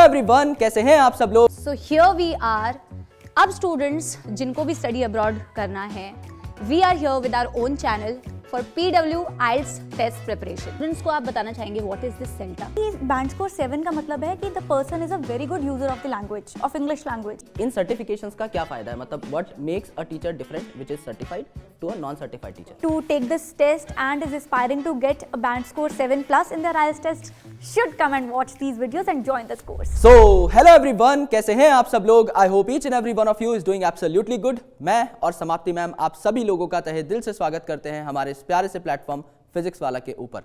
Everyone, कैसे हैं आप सब लोग? So here we are. अब स्टूडेंट्स जिनको भी स्टडी अब्रॉड करना है, we are here with our own channel for PW IELTS test preparation. Students को आप बताना चाहेंगे what is this CELTA? Band score 7 का मतलब है कि the person is a very good user of the language, of English language. इन certifications का क्या फायदा है? मतलब what makes a teacher different which is certified to a non certified teacher? To take this test and is aspiring to get a band score 7 plus in their IELTS test should come and watch these videos and join this course. So, hello everyone, कैसे हैं आप सब लोग? I hope each and every one of you is doing absolutely good. मैं और समाप्ति ma'am आप सभी लोगों का तहे दिल से स्वागत करते हैं हमारे इस प्यारे से प्लेटफॉर्म फिजिक्स वाला के ऊपर।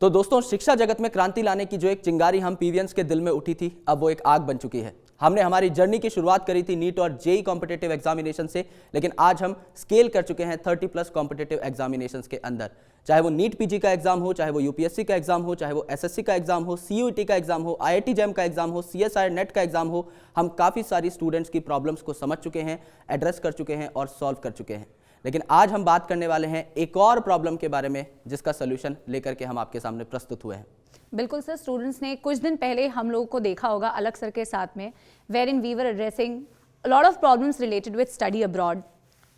तो दोस्तों, शिक्षा जगत में क्रांति लाने की जो एक चिंगारी हम पीवीएंस के दिल में उठी थी, अब वो एक आग बन चुकी है। हमने हमारी जर्नी की शुरुआत करी थी नीट और जेई कॉम्पिटिटिव एग्जामिनेशन से, लेकिन आज हम स्केल कर चुके हैं 30+ कॉम्पिटिटिव एग्जामिनेशंस के अंदर। चाहे वो नीट पीजी का एग्जाम हो, चाहे वो यूपीएससी का एग्जाम हो, चाहे वो एसएससी का एग्जाम हो, सीयूईटी का एग्जाम हो, आईआईटी जैम का एग्जाम हो, सीएसआई नेट का एग्जाम हो, हम काफ़ी सारी स्टूडेंट्स की प्रॉब्लम्स को समझ चुके हैं, एड्रेस कर चुके हैं और सॉल्व कर चुके हैं। लेकिन आज हम बात करने वाले हैं एक और प्रॉब्लम के बारे में जिसका सोल्यूशन लेकर के हम आपके सामने प्रस्तुत हुए हैं। बिल्कुल सर, स्टूडेंट्स ने कुछ दिन पहले हम लोगों को देखा होगा अलग सर के साथ में, where in we were addressing a lot of problems related with study abroad.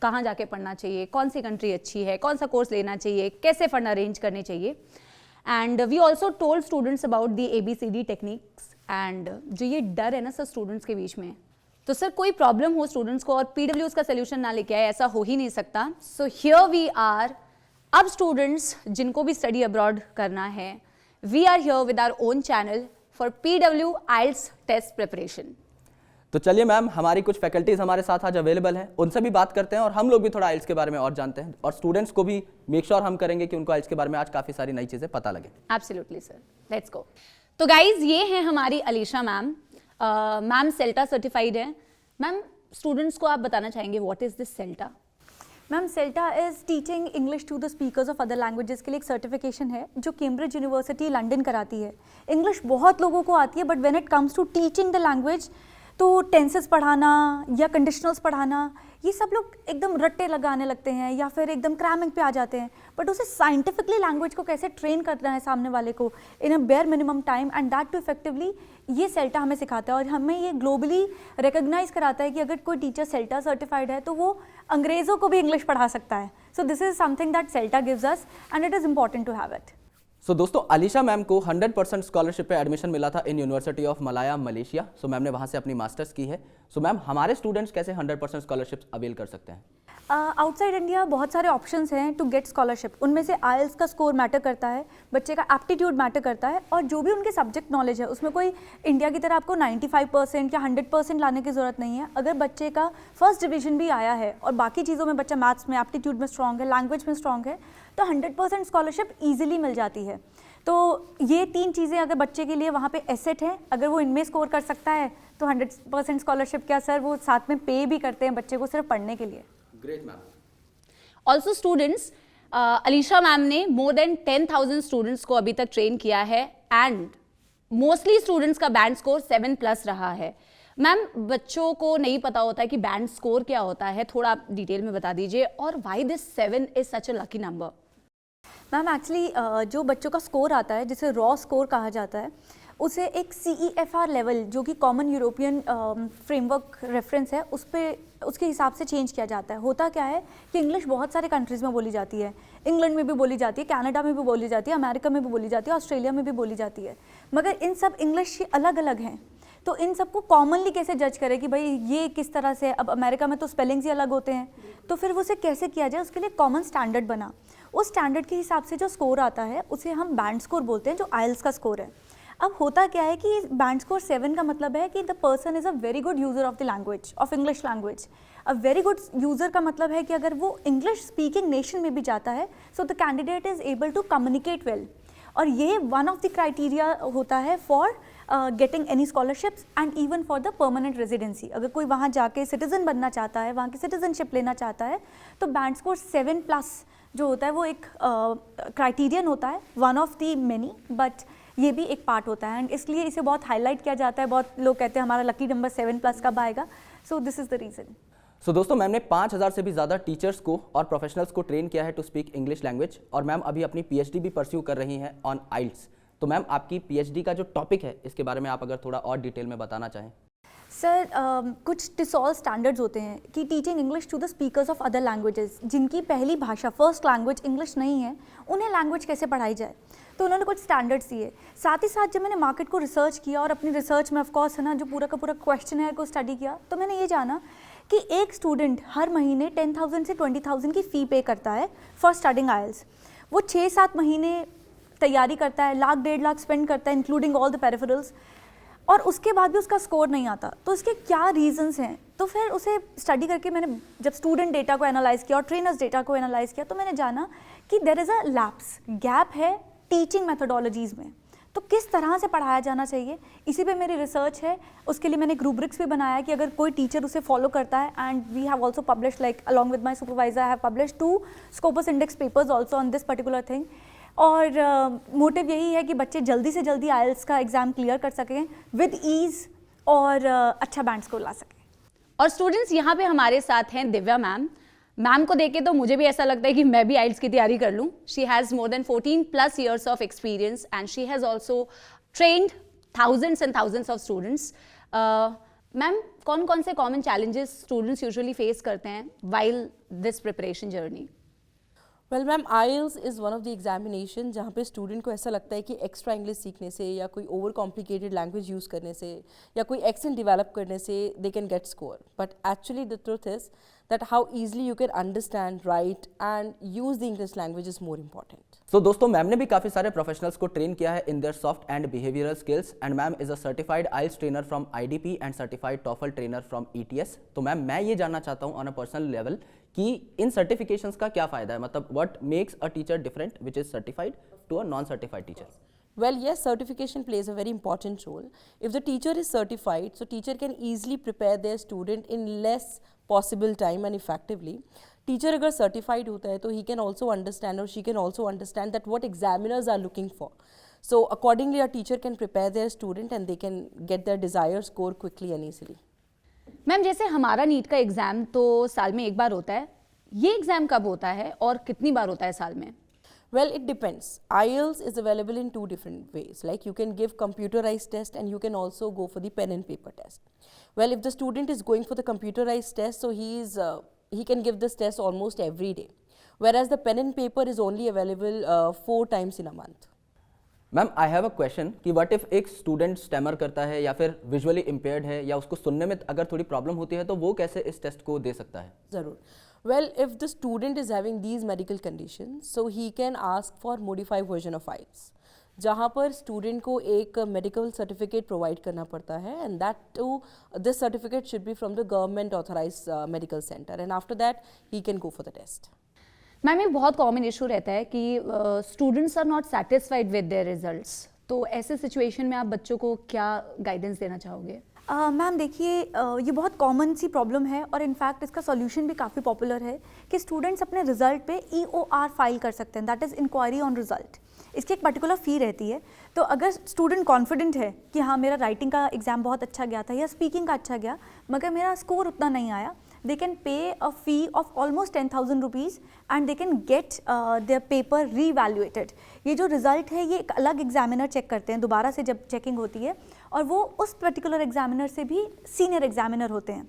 कहाँ जाके पढ़ना चाहिए, कौन सी कंट्री अच्छी है, कौन सा कोर्स लेना चाहिए, कैसे फंड अरेंज करने चाहिए। And we also told students about the ABCD techniques. And जो ये डर है ना सर स्टूडेंट्स के बीच में, तो सर कोई प्रॉब्लम हो स्टूडेंट्स को और PW उसका सोल्यूशन ना लेके आए, ऐसा हो ही नहीं सकता। So here we are. अब स्टूडेंट्स जिनको भी स्टडी अब्रॉड करना है, we are here with our own channel for PW IELTS test preparation. तो चलिए मैम, हमारी कुछ फैकल्टीज हमारे साथ आज अवेलेबल हैं, उनसे भी बात करते हैं और हम लोग भी थोड़ा आइल्स के बारे में और जानते हैं और स्टूडेंट्स को भी मेक श्योर हम करेंगे कि उनको आइल्स के बारे में आज काफ़ी सारी नई चीज़ें पता लगे। Absolutely sir, let's go. तो गाइज ये हैं हमारी Alisha ma'am. Ma'am CELTA certified है। मैम स्टूडेंट्स को आप बताना चाहेंगे what is this CELTA? Ma'am CELTA is teaching English to the speakers of other languages के लिए एक सर्टिफिकेशन है जो कैम्ब्रिज यूनिवर्सिटी लंदन कराती है। इंग्लिश बहुत लोगों को आती है, but when it comes to teaching the language, तो टेंसेस पढ़ाना या कंडीशनल्स पढ़ाना, ये सब लोग एकदम रट्टे लगाने लगते हैं या फिर एकदम क्रैमिंग पे आ जाते हैं। बट उसे साइंटिफिकली लैंग्वेज को कैसे ट्रेन करना है सामने वाले को in a bare minimum time and that too effectively, ये सेल्टा हमें सिखाता है और हमें ये ग्लोबली रिकग्नाइज कराता है कि अगर कोई टीचर सेल्टा सर्टिफाइड है तो वो अंग्रेज़ों को भी इंग्लिश पढ़ा सकता है। So this is something that CELTA gives us and it is important to have it. So दोस्तों, अलीशा मैम को 100% स्कॉलरशिप पे एडमिशन मिला था in university of Malaya Malaysia. So ma'am ने वहाँ से अपनी मास्टर्स की है। सो मैम, हमारे स्टूडेंट्स कैसे 100% स्कॉलरशिप अवेल कर सकते हैं? आउटसाइड इंडिया बहुत सारे ऑप्शंस हैं टू गेट स्कॉलरशिप। उनमें से आइल्स का स्कोर मैटर करता है, बच्चे का एप्टीट्यूड मैटर करता है और जो भी उनके सब्जेक्ट नॉलेज है उसमें कोई इंडिया की तरह आपको 95% या 100% लाने की ज़रूरत नहीं है। अगर बच्चे का फर्स्ट डिवीजन भी आया है और बाकी चीज़ों में बच्चा मैथ्स में, एप्टीट्यूड में स्ट्रॉन्ग है, लैंग्वेज में स्ट्रॉन्ग है, तो 100% स्कॉलरशिप ईजिली मिल जाती है। तो ये 3 चीज़ें अगर बच्चे के लिए वहाँ पे एसेट है, अगर वो इनमें स्कोर कर सकता है तो 100% स्कॉलरशिप क्या सर, वो साथ में पे भी करते हैं बच्चे को सिर्फ पढ़ने के लिए। Great ma'am. Also students, Alisha ma'am ने मोर देन 10,000 स्टूडेंट्स को अभी तक ट्रेन किया है एंड मोस्टली स्टूडेंट्स का बैंड स्कोर 7+ रहा है। मैम बच्चों को नहीं पता होता है कि बैंड स्कोर क्या होता है, थोड़ा आप डिटेल में बता दीजिए और why this 7 is such a lucky number? Ma'am actually जो बच्चों का स्कोर आता है जिसे रॉ स्कोर कहा जाता है, उसे एक CEFR लेवल जो कि कॉमन यूरोपियन फ्रेमवर्क रेफरेंस है उस पर उसके हिसाब से चेंज किया जाता है। होता क्या है कि इंग्लिश बहुत सारे कंट्रीज़ में बोली जाती है, इंग्लैंड में भी बोली जाती है, कनाडा में भी बोली जाती है, अमेरिका में भी बोली जाती है, ऑस्ट्रेलिया में भी बोली जाती है, मगर इन सब इंग्लिश अलग अलग हैं। तो इन सबको कॉमनली कैसे जज करें कि भाई ये किस तरह से, अब अमेरिका में तो स्पेलिंग्स ही अलग होते हैं, तो फिर उसे कैसे किया जाए, उसके लिए कॉमन स्टैंडर्ड बना। उस स्टैंडर्ड के हिसाब से जो स्कोर आता है उसे हम बैंड स्कोर बोलते हैं, जो आइल्स का स्कोर है। अब होता क्या है कि बैंड स्कोर 7 का मतलब है कि the person is a very good user of the language, of English language. A very good user का मतलब है कि अगर वो इंग्लिश स्पीकिंग नेशन में भी जाता है, so the candidate is able to communicate well. और ये वन ऑफ द क्राइटेरिया होता है for getting any scholarships and even for the permanent residency. अगर कोई वहाँ जाके सिटीज़न बनना चाहता है, वहाँ की सिटीजनशिप लेना चाहता है, तो बैंड स्कोर 7+ जो होता है वो एक क्राइटेरियन होता है, one of the many, but ये भी एक पार्ट होता है एंड इसलिए इसे बहुत हाईलाइट किया जाता है। बहुत लोग कहते हैं हमारा लकी नंबर 7+ कब आएगा, so this is the reason. So दोस्तों, मैम ने 5000 से भी ज़्यादा टीचर्स को और प्रोफेशनल्स को ट्रेन किया है टू स्पीक इंग्लिश लैंग्वेज और मैम अभी अपनी PhD भी परस्यू कर रही हैं ऑन आइल्स। तो मैम आपकी पीएचडी का जो टॉपिक है इसके बारे में आप अगर थोड़ा और डिटेल में बताना चाहें। सर कुछ टिसॉल स्टैंडर्ड्स होते हैं कि teaching English to the speakers of other languages, जिनकी पहली भाषा फर्स्ट लैंग्वेज इंग्लिश नहीं है, उन्हें लैंग्वेज कैसे पढ़ाई जाए। तो उन्होंने कुछ स्टैंडर्ड्स दिए। साथ ही साथ जब मैंने मार्केट को रिसर्च किया और अपनी रिसर्च में ऑफकोर्स है ना जो पूरा का पूरा क्वेश्चन है को स्टडी किया, तो मैंने ये जाना कि एक स्टूडेंट हर महीने 10,000 से 20,000 की फ़ी पे करता है फॉर स्टडिंग आइल्स। वो 6-7 महीने तैयारी करता है, 1,00,000-1,50,000 स्पेंड करता है इंक्लूडिंग ऑल द पेरिफेरल्स, और उसके बाद भी उसका स्कोर नहीं आता। तो इसके क्या रीजंस हैं? तो फिर उसे स्टडी करके मैंने जब स्टूडेंट डेटा को एनालाइज किया और ट्रेनर्स डेटा को एनालाइज किया, तो मैंने जाना कि there is a lapse, gap है टीचिंग मेथोडोलॉजीज़ में। तो किस तरह से पढ़ाया जाना चाहिए, इसी पे मेरी रिसर्च है। उसके लिए मैंने एक रूब्रिक्स भी बनाया कि अगर कोई टीचर उसे फॉलो करता है, and we have also publish like along with my supervisor I have publish 2 Scopus index papers also on this particular thing. और मोटिव यही है कि बच्चे जल्दी से जल्दी आइल्स का एग्ज़ाम क्लियर कर सकें विद ईज़ और अच्छा बैंड स्कोर ला सकें। और स्टूडेंट्स यहाँ पे हमारे साथ हैं दिव्या मैम। मैम को देखे तो मुझे भी ऐसा लगता है कि मैं भी आइल्स की तैयारी कर लूँ। She has more than 14+ years of experience and she has also trained thousands and thousands of students. Ma'am, कौन कौन से common challenges students usually face करते हैं while this preparation journey? Well ma'am, IELTS is one of the examination जहाँ पे student को ऐसा लगता है कि एक्स्ट्रा इंग्लिश सीखने से या कोई ओवर कॉम्प्लिकेटेड लैंग्वेज यूज़ करने से या कोई एक्सेंट डेवलप करने से they can get score, but actually the truth is that how easily you can understand, write and use the English language is more important. So दोस्तों, ma'am ने भी काफ़ी सारे प्रोफेशनल्स को ट्रेन किया है in their soft and behavioural skills, and ma'am is a certified IELTS trainer from IDP and certified TOEFL trainer from ETS। तो मैम मैं ये जानना चाहता हूँ ऑन अ पर्सनल लेवल कि इन सर्टिफिकेशंस का क्या फ़ायदा है, मतलब what makes a teacher different which is certified to a non certified teacher? Well, yes, certification plays a very important role. If the teacher is certified, so teacher can easily prepare their student in less possible time and effectively. Teacher अगर certified होता है तो he can also understand or she can also understand that what examiners are looking for. So accordingly, a teacher can prepare their student and they can get their desired score quickly and easily. Ma'am, जैसे हमारा NEET का exam तो साल में एक बार होता है, ये एग्ज़ाम कब होता है और कितनी बार होता है साल में? Well, it depends. IELTS is available in 2 different ways. Like you can give computerized test and you can also go for the pen and paper test. Well, if the student is going for the computerized test, so he can give this test almost every day. Whereas the pen and paper is only available 4 times in a month. Ma'am I have a question कि what if एक student stammer करता है या फिर visually impaired है या उसको सुनने में अगर थोड़ी प्रॉब्लम होती है, तो वो कैसे इस टेस्ट को दे सकता है? ज़रूर. Well, if the student is having these medical conditions, so he can ask for modified version of IELTS, जहाँ पर स्टूडेंट को एक मेडिकल सर्टिफिकेट प्रोवाइड करना पड़ता है, and that too this certificate should be from the government authorised medical centre, and after that he can go for the test. Ma'am, एक बहुत common issue रहता है कि students are not satisfied with their results, तो ऐसे situation में आप बच्चों को क्या गाइडेंस देना चाहोगे? मैम देखिए, ये बहुत कॉमन सी प्रॉब्लम है और इनफैक्ट इसका सॉल्यूशन भी काफ़ी पॉपुलर है कि स्टूडेंट्स अपने रिजल्ट पे EOR फाइल कर सकते हैं, that is inquiry on result. इसकी एक पर्टिकुलर फ़ी रहती है। तो अगर स्टूडेंट कॉन्फिडेंट है कि हाँ मेरा राइटिंग का एग्ज़ाम बहुत अच्छा गया था या स्पीकिंग का अच्छा गया मगर मेरा स्कोर उतना नहीं आया, they can pay a fee of almost 10,000 rupees and they can get their paper re-evaluated. ये जो रिज़ल्ट है ये एक अलग एग्जामिनर चेक करते हैं दोबारा से जब चेकिंग होती है, और वो उस पर्टिकुलर एग्जामिनर से भी सीनियर एग्जामिनर होते हैं।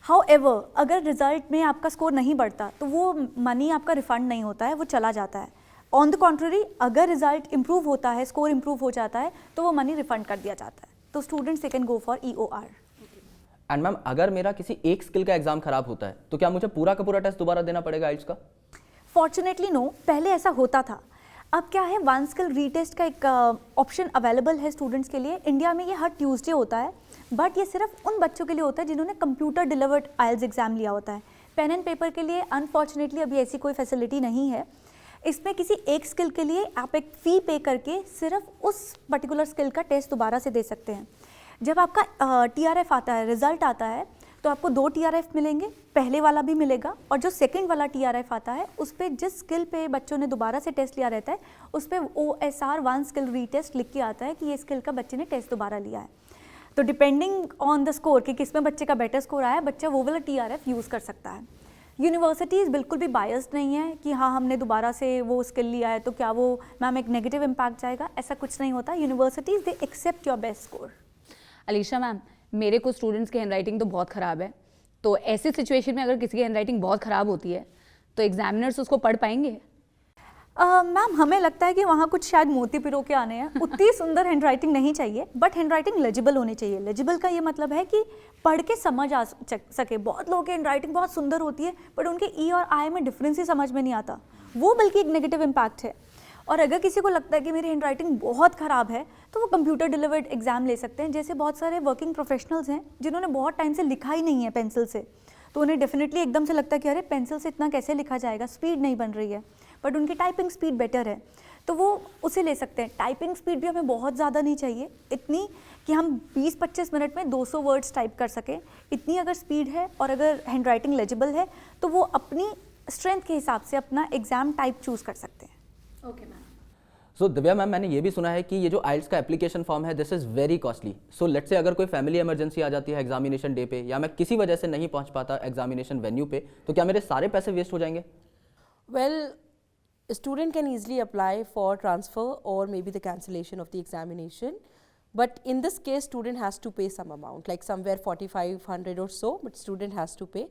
However, अगर रिज़ल्ट में आपका स्कोर नहीं बढ़ता तो वो मनी आपका रिफ़ंड नहीं होता है, वो चला जाता है। ऑन द कॉन्ट्ररी, अगर रिज़ल्ट इम्प्रूव होता है, स्कोर इम्प्रूव हो जाता है, तो वो मनी रिफ़ंड कर दिया जाता है। तो students they can go for EOR। And ma'am अगर मेरा किसी एक स्किल का एग्जाम खराब होता है तो क्या मुझे पूरा का पूरा टेस्ट दोबारा देना पड़ेगा आइल्स का? फॉर्चुनेटली नो, पहले ऐसा होता था। अब क्या है, 1 स्किल रीटेस्ट का एक ऑप्शन अवेलेबल है स्टूडेंट्स के लिए। इंडिया में ये हर ट्यूसडे होता है, बट ये सिर्फ उन बच्चों के लिए होता है जिन्होंने कंप्यूटर डिलीवर्ड आइल्स एग्जाम लिया होता है। पेन एंड पेपर के लिए अनफॉर्चुनेटली अभी ऐसी कोई फैसिलिटी नहीं है। इसमें किसी एक स्किल के लिए आप एक फ़ी पे करके सिर्फ उस पर्टिकुलर स्किल का टेस्ट दोबारा से दे सकते हैं। जब आपका TRF आता है, रिज़ल्ट आता है, तो आपको 2 TRF मिलेंगे, पहले वाला भी मिलेगा, और जो सेकंड वाला TRF आता है उस पर जिस स्किल पे बच्चों ने दोबारा से टेस्ट लिया रहता है उस पर OSR 1 स्किल रीटेस्ट लिख के आता है कि ये स्किल का बच्चे ने टेस्ट दोबारा लिया है। तो डिपेंडिंग ऑन द स्कोर कि किस में बच्चे का बेटर स्कोर आया, बच्चा वो वाला TRF यूज़ कर सकता है। यूनिवर्सिटीज़ बिल्कुल भी बायस्ड नहीं है कि हाँ हमने दोबारा से वो स्किल लिया है तो क्या वो मैम एक नेगेटिव इम्पैक्ट जाएगा, ऐसा कुछ नहीं होता. Universities they accept your best score. Alisha ma'am, मेरे कुछ स्टूडेंट्स की हैंडराइटिंग तो बहुत ख़राब है, तो ऐसी सिचुएशन में अगर किसी की हैंडराइटिंग बहुत ख़राब होती है तो एग्जामिनर्स उसको पढ़ पाएंगे? मैम हमें लगता है कि वहाँ कुछ शायद मोती पिरो के आने हैं. उतनी सुंदर हैंडराइटिंग नहीं चाहिए, बट हैंडराइटिंग लेजिबल होनी चाहिए. लेजिबल का ये मतलब है कि पढ़ के समझ आ सके. बहुत लोगों की हैंडराइटिंग बहुत सुंदर होती है बट उनके ई और आई में डिफरेंस ही समझ में नहीं आता, वो बल्कि एक नेगेटिव इम्पैक्ट है. और अगर किसी को लगता है कि मेरी हैंडराइटिंग बहुत ख़राब है तो वो कंप्यूटर डिलीवर्ड एग्जाम ले सकते हैं. जैसे बहुत सारे वर्किंग प्रोफेशनल्स हैं जिन्होंने बहुत टाइम से लिखा ही नहीं है पेंसिल से, तो उन्हें डेफिनेटली एकदम से लगता है कि अरे पेंसिल से इतना कैसे लिखा जाएगा, स्पीड नहीं बन रही है, बट उनकी टाइपिंग स्पीड बेटर है तो वो उसे ले सकते हैं. टाइपिंग स्पीड भी हमें बहुत ज़्यादा नहीं चाहिए, इतनी कि हम 20-25 मिनट में 200 वर्ड्स टाइप कर सकें. इतनी अगर स्पीड है और अगर हैंडराइटिंग लेजिबल है तो वो अपनी स्ट्रेंथ के हिसाब से अपना एग्ज़ाम टाइप चूज़ कर सकते हैं. Okay ma'am. So Divya ma'am, मैंने ये भी सुना है कि ये जो आइल्स का एप्लीकेशन फॉर्म है this is very costly. So let's say अगर कोई फैमिली इमरजेंसी आ जाती है एग्जामिनेशन डे पे, या मैं किसी वजह से नहीं पहुंच पाता एग्जामिनेशन वेन्यू पे, तो क्या मेरे सारे पैसे वेस्ट हो जाएंगे? Well, a student can easily apply for transfer or maybe the cancellation of the examination. But in this case, student has to pay some amount, like somewhere 4,500 or so, but student has to pay.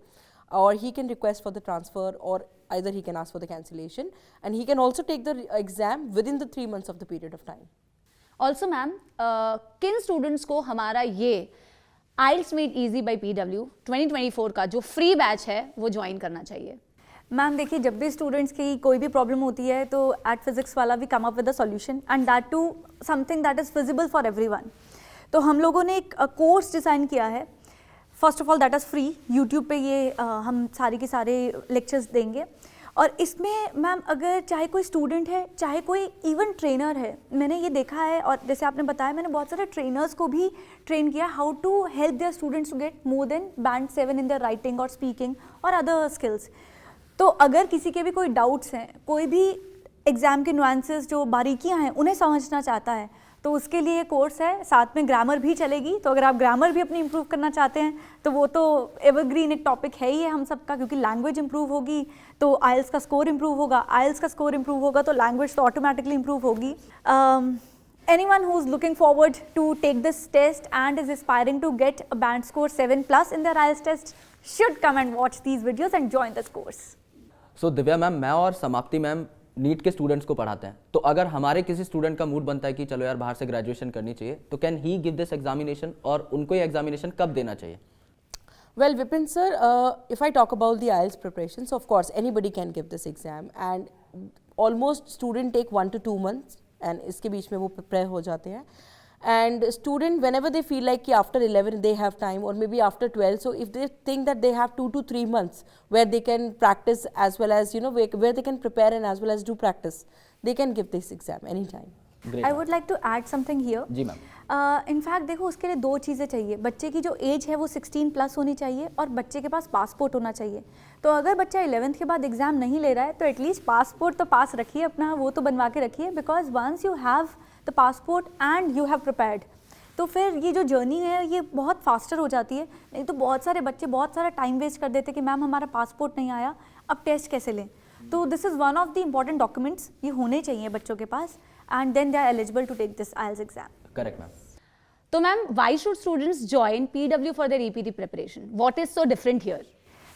Or he can request for the transfer, or either he can ask for the cancellation. And he can also take the exam within the 3 months of the period of time. Also ma'am, किन students को हमारा ये आइल्स made easy by PW 2024 का जो free batch है वो join करना चाहिए? मैम देखिए, जब भी स्टूडेंट्स की कोई भी प्रॉब्लम होती है तो at Physics Wallah we come up with a solution and that too something that is feasible for everyone. तो हम लोगों ने एक कोर्स डिज़ाइन किया है. First of all that is free. YouTube पे ये हम सारे के सारे लेक्चर्स देंगे. और इसमें मैम अगर चाहे कोई स्टूडेंट है चाहे कोई इवन ट्रेनर है, मैंने ये देखा है और जैसे आपने बताया मैंने बहुत सारे ट्रेनर्स को भी ट्रेन किया how to help their students to get more than band 7 in their writing और स्पीकिंग और अदर स्किल्स. तो अगर किसी के भी कोई डाउट्स हैं, कोई भी एग्ज़ाम के नुआंसेस जो बारीकियां हैं उन्हें समझना चाहता है, तो उसके लिए कोर्स है. साथ में ग्रामर भी चलेगी, तो अगर आप ग्रामर भी अपनी इम्प्रूव करना चाहते हैं तो वो तो एवरग्रीन एक टॉपिक है ही है हम सबका, क्योंकि लैंग्वेज इम्प्रूव होगी तो आइल्स का स्कोर इम्प्रूव होगा, आइल्स का स्कोर इम्प्रूव होगा तो लैंग्वेज तो ऑटोमेटिकली इम्प्रूव होगी. Anyone who's looking forward to take this test and is aspiring to get a band score 7+ in their IELTS test should come and watch these videos and join this course. So Divya ma'am, मैं और समाप्ति ma'am NEET के students को पढ़ाते हैं, तो अगर हमारे किसी स्टूडेंट का मूड बनता है कि चलो यार बाहर से ग्रेजुएशन करनी चाहिए, तो can he give this examination, और उनको ये एग्जामिनेशन कब देना चाहिए? Well, Vipin sir, if I talk about the IELTS preparations, of course anybody can give this exam, and almost student take 1 to 2 months, and इसके बीच में वो prepare हो जाते हैं. And student whenever they feel like कि after 11 they have time, or maybe after 12, so if they think that they have 2 to 3 months where they can practice as well as where they can prepare and as well as do practice, they can give this exam anytime. Great. I would like to add something here. जी ma'am. In fact देखो, उसके लिए 2 चीज़ें चाहिए. बच्चे की जो as है वो 16+ होनी चाहिए और बच्चे के पास पासपोर्ट होना चाहिए. तो अगर बच्चा 11th के बाद एग्ज़ाम नहीं ले रहा है तो एटलीस्ट पासपोर्ट तो पास रखिए अपना, वो तो बनवा के रखिए, because once you have the passport and you have prepared तो फिर ये जो जर्नी है ये बहुत फास्टर हो जाती है. नहीं तो बहुत सारे बच्चे बहुत सारा टाइम वेस्ट कर देते कि मैम हमारा पासपोर्ट नहीं आया, अब टेस्ट कैसे लें. तो this is one of the important documents, ये होने चाहिए बच्चों के पास, and then they are eligible to take this IELTS exam. Correct ma'am. तो ma'am, why should students join PW for their EPT preparation? What is so different here?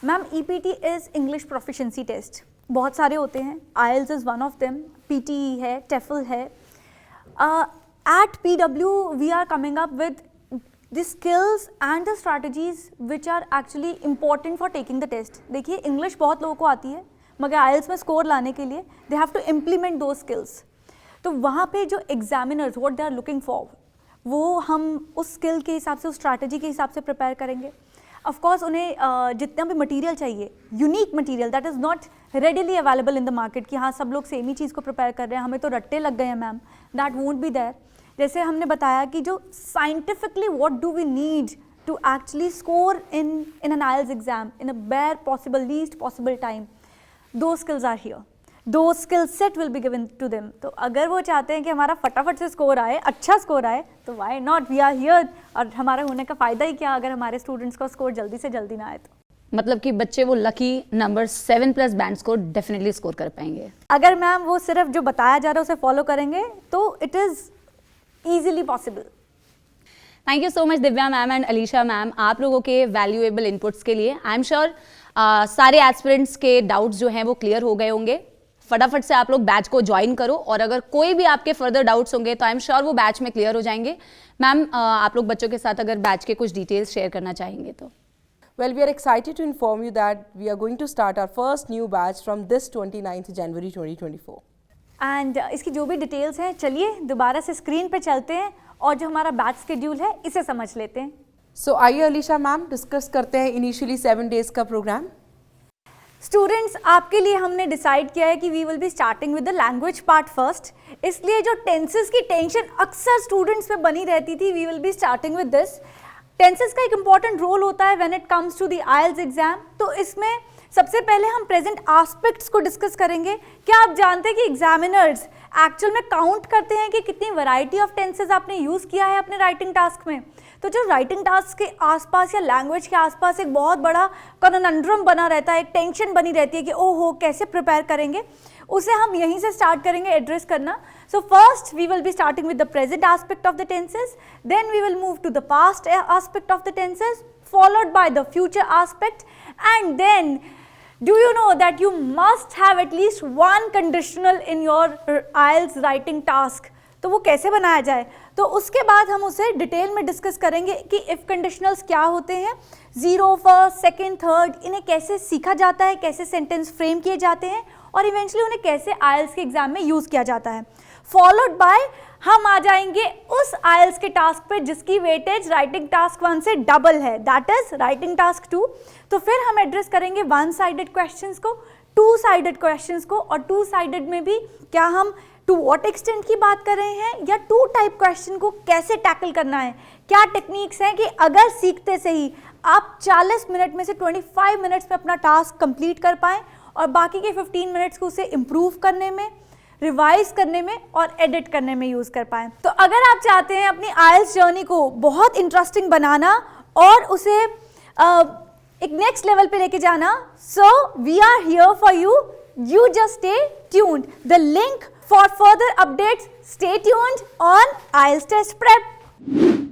Ma'am EPT is English proficiency test. बहुत सारे होते हैं, IELTS is one of them, PTE है, TEFL है. At PW we are coming up with the skills and the strategies which are actually important for taking the test. देखिए English बहुत लोगों को आती है मगर IELTS में स्कोर लाने के लिए they have to implement those skills. तो वहाँ पे जो examiners what they are looking for वो हम उस स्किल के हिसाब से, उस स्ट्रैटेजी के हिसाब से प्रिपेयर करेंगे. ऑफ कोर्स उन्हें जितना भी मटेरियल चाहिए, unique material that is not readily available in the market, कि हाँ सब लोग सेम ही चीज़ को प्रिपेयर कर रहे हैं, हमें तो रट्टे लग गए हैं ma'am, that won't be there. जैसे हमने बताया कि जो scientifically what do we need to actually score in an IELTS exam in a bare possible least possible time, दो स्किल्स आर हियर, दो skill set will be given to them. तो अगर वो चाहते हैं कि हमारा फटाफट से स्कोर आए, अच्छा स्कोर आए, तो why not, we are here. और हमारा होने का फ़ायदा ही क्या अगर हमारे स्टूडेंट्स का स्कोर जल्दी से जल्दी ना आए तो. मतलब कि बच्चे वो lucky number 7+ band score definitely score कर पाएंगे। अगर मैम वो सिर्फ जो बताया जा रहा है उसे फॉलो करेंगे तो it is easily possible. Thank you so much Divya ma'am and Alisha ma'am, आप लोगों के वैल्यूएबल इनपुट्स के लिए। आई एम श्योर सारे एस्पिरेंट्स के डाउट्स जो हैं वो क्लियर हो गए होंगे। फटाफट से आप लोग बैच को ज्वाइन करो और अगर कोई भी आपके फर्दर डाउट्स होंगे तो आई एम श्योर वो बैच में क्लियर हो जाएंगे। मैम आप लोग बच्चों के साथ अगर बैच के कुछ डिटेल्स शेयर करना चाहेंगे तो। Well, we are excited to inform you that we are going to start our first new batch from this 29th January 2024. And इसकी जो भी डिटेल्स हैं, चलिए दोबारा से स्क्रीन पे चलते हैं और जो हमारा बैच स्केड्यूल है इसे समझ लेते हैं। So आइए अलीशा मैम डिस्कस करते हैं इनिशियली 7 days का प्रोग्राम। स्टूडेंट्स, आपके लिए हमने डिसाइड किया है कि we will be starting with the language part first. इसलिए जो टेंसेस की टेंशन अक्सर स्टूडेंट्स में बनी रहती थी, we will be starting with this. Tenses का एक इंपॉर्टेंट रोल होता है when it comes to the IELTS exam. तो इसमें सबसे पहले हम प्रेजेंट एस्पेक्ट्स को डिस्कस करेंगे। क्या आप जानते हैं कि एग्जामिनर्स एक्चुअल में काउंट करते हैं कि कितनी वैरायटी ऑफ टेंसेस आपने यूज़ किया है अपने राइटिंग टास्क में? तो जो राइटिंग टास्क के आसपास या लैंग्वेज के आसपास एक बहुत बड़ा कॉनंड्रम बना रहता है, एक टेंशन बनी रहती है कि ओहो कैसे प्रिपेयर करेंगे, उसे हम यहीं से स्टार्ट करेंगे एड्रेस करना। So first we will be starting with the present aspect of the tenses, then we will move to the past aspect of the tenses, followed by the future aspect, and then do you know that you must have at least one conditional in your IELTS writing task? तो वो कैसे बनाया जाए, तो उसके बाद हम उसे डिटेल में डिस्कस करेंगे कि इफ़ कंडीशनल्स क्या होते हैं, 0, फर्स्ट, सेकंड, थर्ड, इन्हें कैसे सीखा जाता है, कैसे सेंटेंस फ्रेम किए जाते हैं और इवेंचुअली उन्हें कैसे IELTS के एग्जाम में यूज़ किया जाता है। फॉलोड बाय हम आ जाएंगे उस IELTS के टास्क पे जिसकी वेटेज राइटिंग टास्क 1 से डबल है, दैट इज राइटिंग टास्क 2। तो फिर हम एड्रेस करेंगे 1 साइडेड क्वेश्चंस को, 2 साइडेड क्वेश्चंस को, और 2 साइडेड में भी क्या हम टू व्हाट एक्सटेंट की बात कर रहे हैं या 2 टाइप क्वेश्चन को कैसे टैकल करना है, क्या टेक्निक्स हैं कि अगर सीखते से ही आप 40 मिनट में से 25 मिनट्स में अपना टास्क कंप्लीट कर पाएँ और बाकी के 15 मिनट्स को उसे इम्प्रूव करने में, रिवाइज करने में और एडिट करने में यूज़ कर पाएँ। तो अगर आप चाहते हैं अपनी IELTS जर्नी को बहुत इंटरेस्टिंग बनाना और उसे एक नेक्स्ट लेवल पे लेके जाना, so we are here for you, you just stay tuned. The link for further updates, stay tuned on IELTS Test Prep.